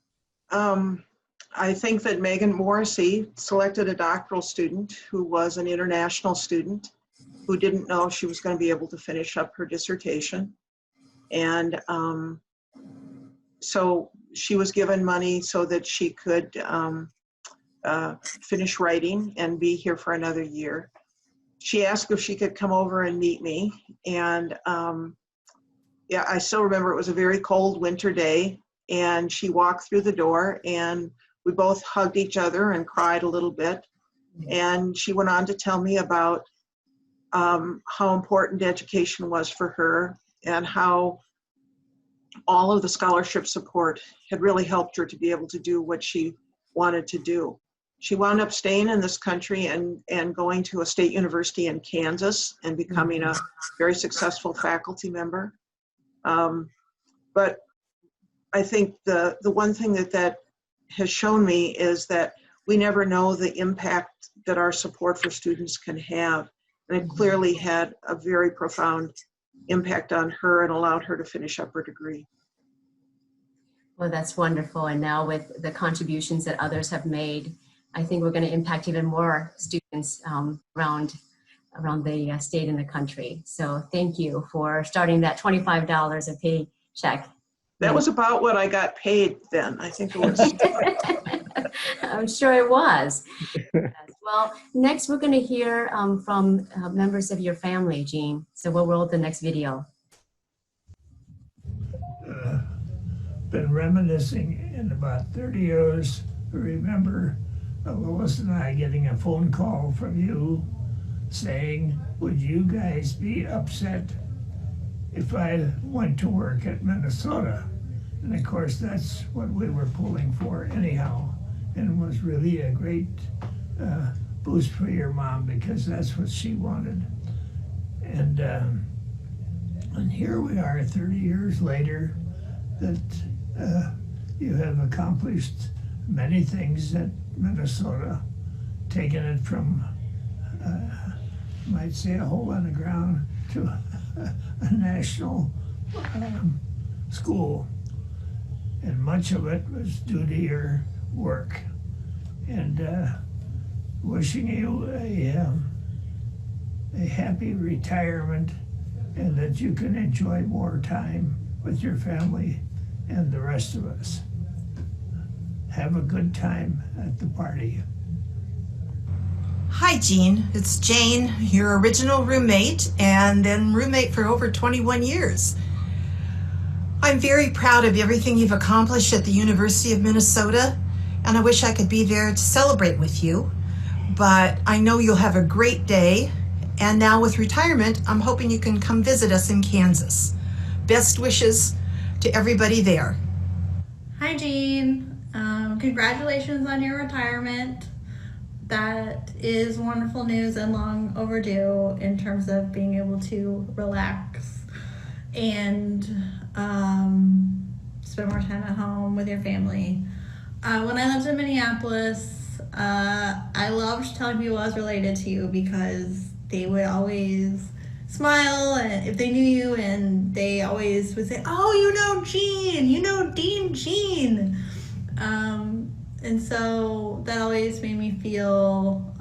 I think that Megan Morrissey selected a doctoral student who was an international student who didn't know she was going to be able to finish up her dissertation. And so she was given money so that she could finish writing and be here for another year. She asked if she could come over and meet me. And yeah, I still remember it was a very cold winter day, and she walked through the door and we both hugged each other and cried a little bit. And she went on to tell me about how important education was for her and how all of the scholarship support had really helped her to be able to do what she wanted to do. She wound up staying in this country and going to a state university in Kansas and becoming a very successful faculty member. But I think the one thing that has shown me is that we never know the impact that our support for students can have. And it clearly had a very profound impact on her and allowed her to finish up her degree. Well, that's wonderful. And now with the contributions that others have made, I think we're going to impact even more students around the state and the country. So thank you for starting that $25 a paycheck. That was about what I got paid then. I think it was. I'm sure it was. Well, next we're going to hear from members of your family, Jean. So we'll roll the next video. Been reminiscing in about 30 years. I remember Lois and I getting a phone call from you saying, would you guys be upset if I went to work at Minnesota? And of course, that's what we were pulling for anyhow, and was really a great boost for your mom because that's what she wanted. And here we are 30 years later that you have accomplished many things at Minnesota, taking it from, you might say, a hole in the ground to a national school. And much of it was due to your work. And wishing you a happy retirement and that you can enjoy more time with your family and the rest of us. Have a good time at the party. Hi, Jean. It's Jane, your original roommate, and then roommate for over 21 years. I'm very proud of everything you've accomplished at the University of Minnesota, and I wish I could be there to celebrate with you. But I know you'll have a great day, and now with retirement, I'm hoping you can come visit us in Kansas. Best wishes to everybody there. Hi, Jean. Congratulations on your retirement. That is wonderful news and long overdue in terms of being able to relax and spend more time at home with your family. When I lived in Minneapolis, I loved telling people I was related to you because they would always smile and if they knew you, and they always would say, "Oh, you know Jean, you know Dean Jean." And so that always made me feel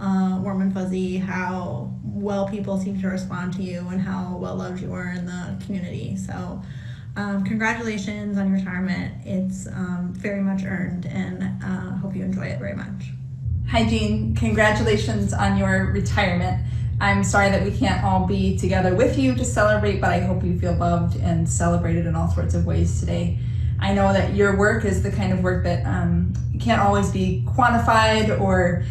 warm and fuzzy how well people seem to respond to you and how well loved you are in the community. So congratulations on your retirement. It's very much earned, and hope you enjoy it very much. Hi, Jean. Congratulations on your retirement. I'm sorry that we can't all be together with you to celebrate, but I hope you feel loved and celebrated in all sorts of ways today. I know that your work is the kind of work that can't always be quantified or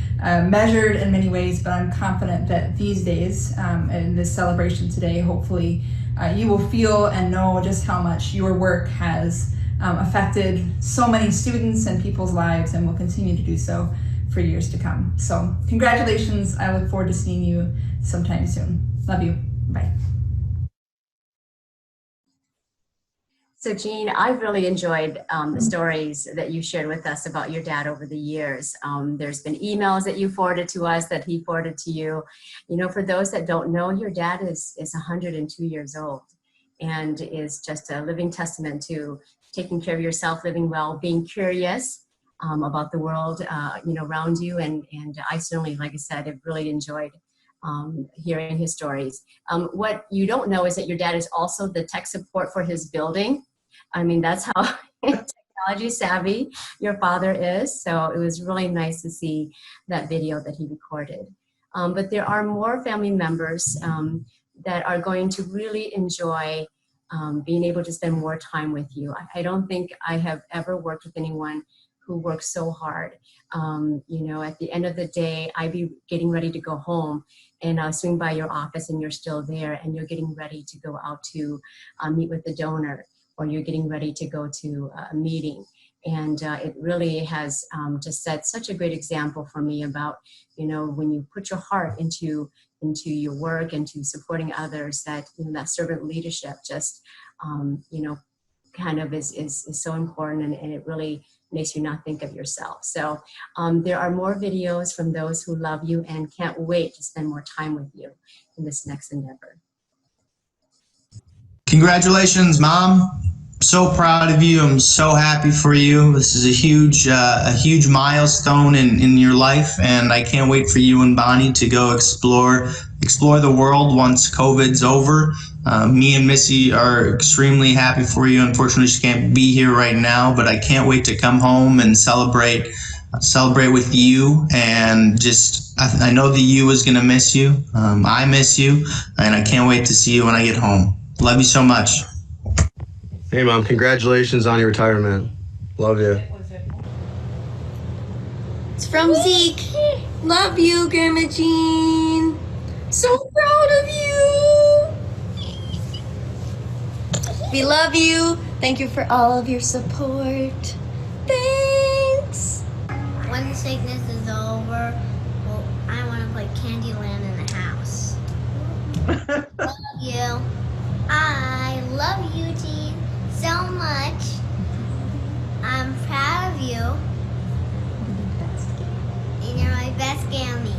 measured in many ways, but I'm confident that these days, in this celebration today, hopefully you will feel and know just how much your work has affected so many students and people's lives, and will continue to do so for years to come. So congratulations. I look forward to seeing you sometime soon. Love you. Bye. So Jean, I've really enjoyed the stories that you shared with us about your dad over the years. There's been emails that you forwarded to us that he forwarded to you. You know, for those that don't know, your dad is 102 years old and is just a living testament to taking care of yourself, living well, being curious about the world, you know, around you. And I certainly, like I said, have really enjoyed hearing his stories. What you don't know is that your dad is also the tech support for his building. I mean, that's how technology savvy your father is. So it was really nice to see that video that he recorded. But there are more family members that are going to really enjoy being able to spend more time with you. I don't think I have ever worked with anyone who works so hard. You know, at the end of the day, I'd be getting ready to go home and I'll swing by your office and you're still there and you're getting ready to go out to meet with the donor, or you're getting ready to go to a meeting. And it really has just set such a great example for me about, you know, when you put your heart into your work and to supporting others, that, you know, that servant leadership just, you know, kind of is so important, and it really makes you not think of yourself. So there are more videos from those who love you and can't wait to spend more time with you in this next endeavor. Congratulations, Mom. So proud of you. I'm so happy for you. This is a huge milestone in your life, and I can't wait for you and Bonnie to go explore the world once COVID's over. Me and Missy are extremely happy for you. Unfortunately, she can't be here right now, but I can't wait to come home and celebrate with you. And just, I know the U is gonna miss you. I miss you, and I can't wait to see you when I get home. Love you so much. Hey, Mom, congratulations on your retirement. Love you. It's from Zeke. Love you, Grandma Jean. So proud of you. We love you. Thank you for all of your support. Thanks. When the sickness is over, well, I want to play Candyland in the house. Love you. I love you, Jean, so much. I'm proud of you. And you're my best gammy.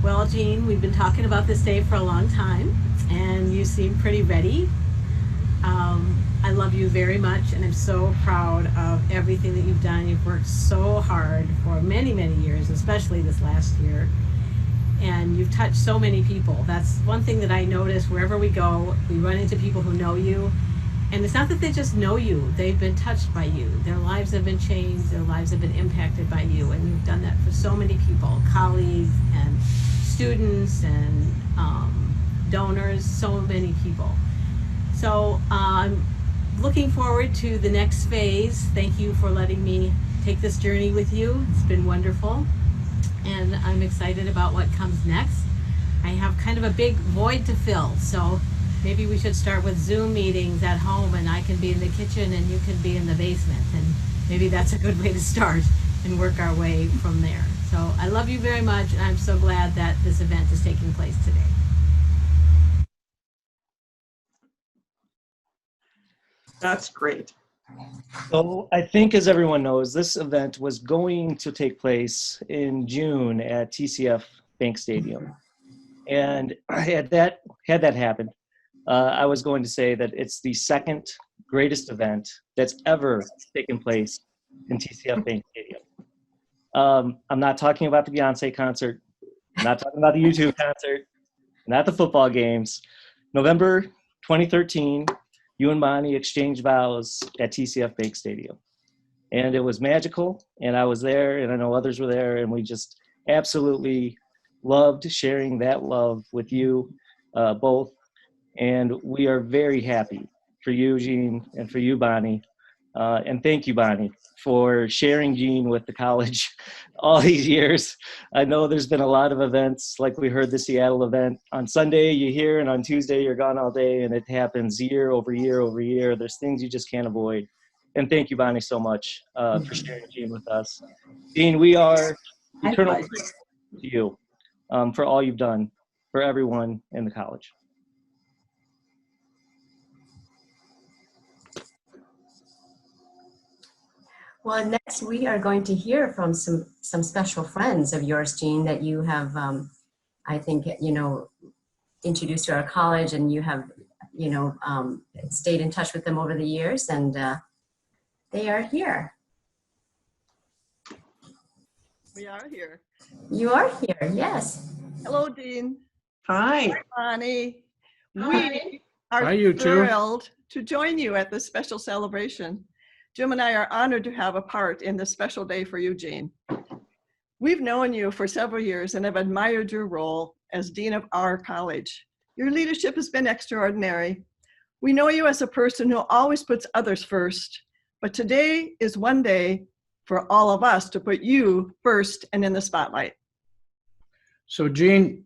Well, Jean, we've been talking about this day for a long time, and you seem pretty ready. I love you very much, and I'm so proud of everything that you've done. You've worked so hard for many, many years, especially this last year. And you've touched so many people. That's one thing that I notice wherever we go. We run into people who know you. And it's not that they just know you, they've been touched by you. Their lives have been changed, their lives have been impacted by you. And you've done that for so many people, colleagues and students and donors, so many people. So I'm looking forward to the next phase. Thank you for letting me take this journey with you. It's been wonderful. And I'm excited about what comes next. I have kind of a big void to fill, so maybe we should start with Zoom meetings at home, and I can be in the kitchen and you can be in the basement, and maybe that's a good way to start and work our way from there. So I love you very much, and I'm so glad that this event is taking place today. That's great. So I think, as everyone knows, this event was going to take place in June at TCF Bank Stadium. And had that happened, I was going to say that it's the second greatest event that's ever taken place in TCF Bank Stadium. I'm not talking about the Beyonce concert. I'm not talking about the U2 concert, not the football games. November 2013, you and Bonnie exchanged vows at TCF Bank Stadium. And it was magical, and I was there, and I know others were there, and we just absolutely loved sharing that love with you both. And we are very happy for you, Jean, and for you, Bonnie. And thank you, Bonnie, for sharing Jean with the college all these years. I know there's been a lot of events, like we heard the Seattle event. On Sunday, you're here, and on Tuesday, you're gone all day, and it happens year over year over year. There's things you just can't avoid. And thank you, Bonnie, so much for sharing Jean with us. Jean, we are eternally grateful to you for all you've done for everyone in the college. Well, next we are going to hear from some special friends of yours, Jean, that you have, I think, introduced to our college, and you have, stayed in touch with them over the years, and they are here. We are here. You are here, yes. Hello, Dean. Hi. Hi, Bonnie. Hi. We are Hi, you two. thrilled to join you at this special celebration. Jim and I are honored to have a part in this special day for you, Jean. We've known you for several years and have admired your role as Dean of our college. Your leadership has been extraordinary. We know you as a person who always puts others first, but today is one day for all of us to put you first and in the spotlight. So Jean,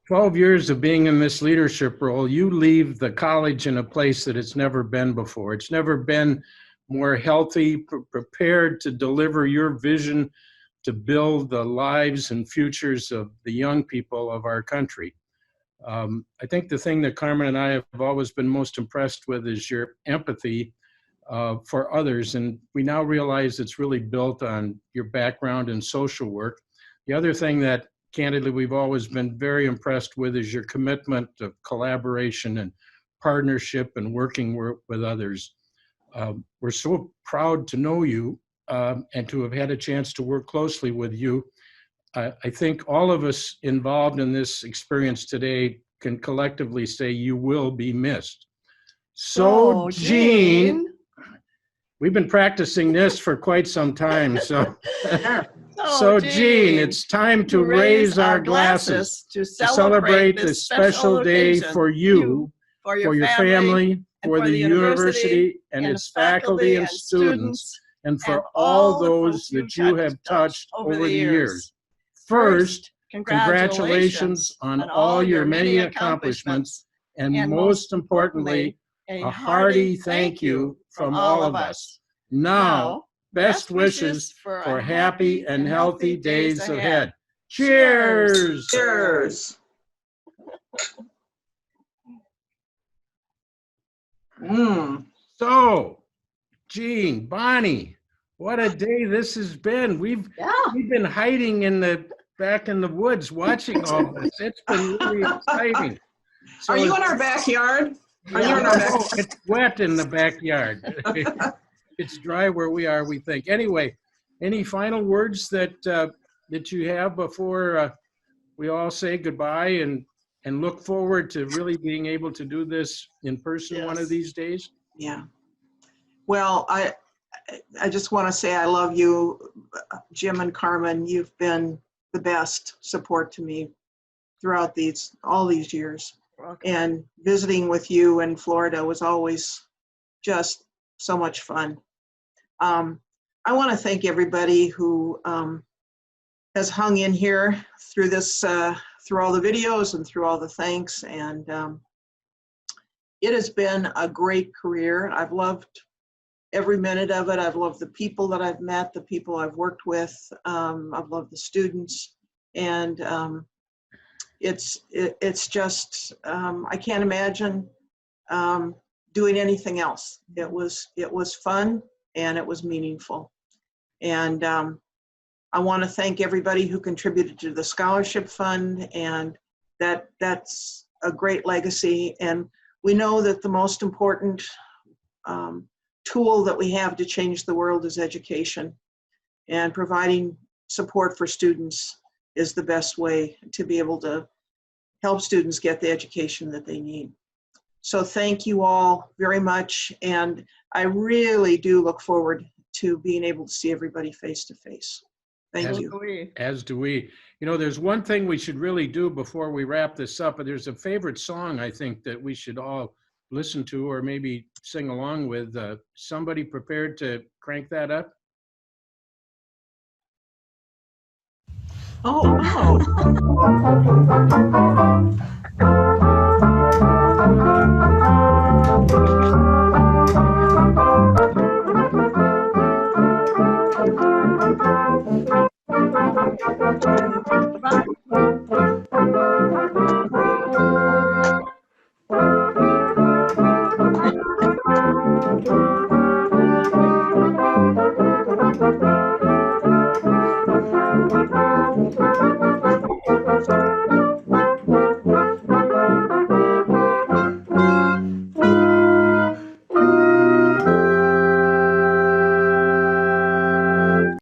12 years of being in this leadership role, you leave the college in a place that it's never been before. It's never been more healthy, prepared to deliver your vision to build the lives and futures of the young people of our country. I think the thing that Carmen and I have always been most impressed with is your empathy for others. And we now realize it's really built on your background in social work. The other thing that candidly we've always been very impressed with is your commitment to collaboration and partnership and working with others. We're so proud to know you and to have had a chance to work closely with you. I think all of us involved in this experience today can collectively say you will be missed. So, Jean, we've been practicing this for quite some time. So, Jean, it's time to raise our glasses to celebrate this special day for you, for your family, for the university and its faculty and students, and for all those that you have touched over the years. First, congratulations on all your many accomplishments, and most importantly, a hearty thank you from all of us. Now, best wishes for happy and healthy days ahead. Cheers! Cheers! So, Jean, Bonnie, what a day this has been. We've been hiding back in the woods watching all this. It's been really exciting. Are you in our backyard? Are you in our backyard? It's wet in the backyard. It's dry where we are, we think. Anyway, any final words that that you have before we all say goodbye and look forward to really being able to do this in person one of these days? Yeah. Well, I just want to say I love you, Jim and Carmen. You've been the best support to me throughout all these years. And visiting with you in Florida was always just so much fun. I want to thank everybody who has hung in here through this, through all the videos and through all the thanks. And it has been a great career. I've loved every minute of it. I've loved the people that I've met, the people I've worked with. I've loved the students. And it's just, I can't imagine doing anything else. It was fun and it was meaningful. And I want to thank everybody who contributed to the scholarship fund, and that's a great legacy. And we know that the most important tool that we have to change the world is education, and providing support for students is the best way to be able to help students get the education that they need. So thank you all very much. And I really do look forward to being able to see everybody face to face. Thank you. As do we. You know, there's one thing we should really do before we wrap this up. There's a favorite song I think that we should all listen to or maybe sing along with. Somebody prepared to crank that up? Oh, wow.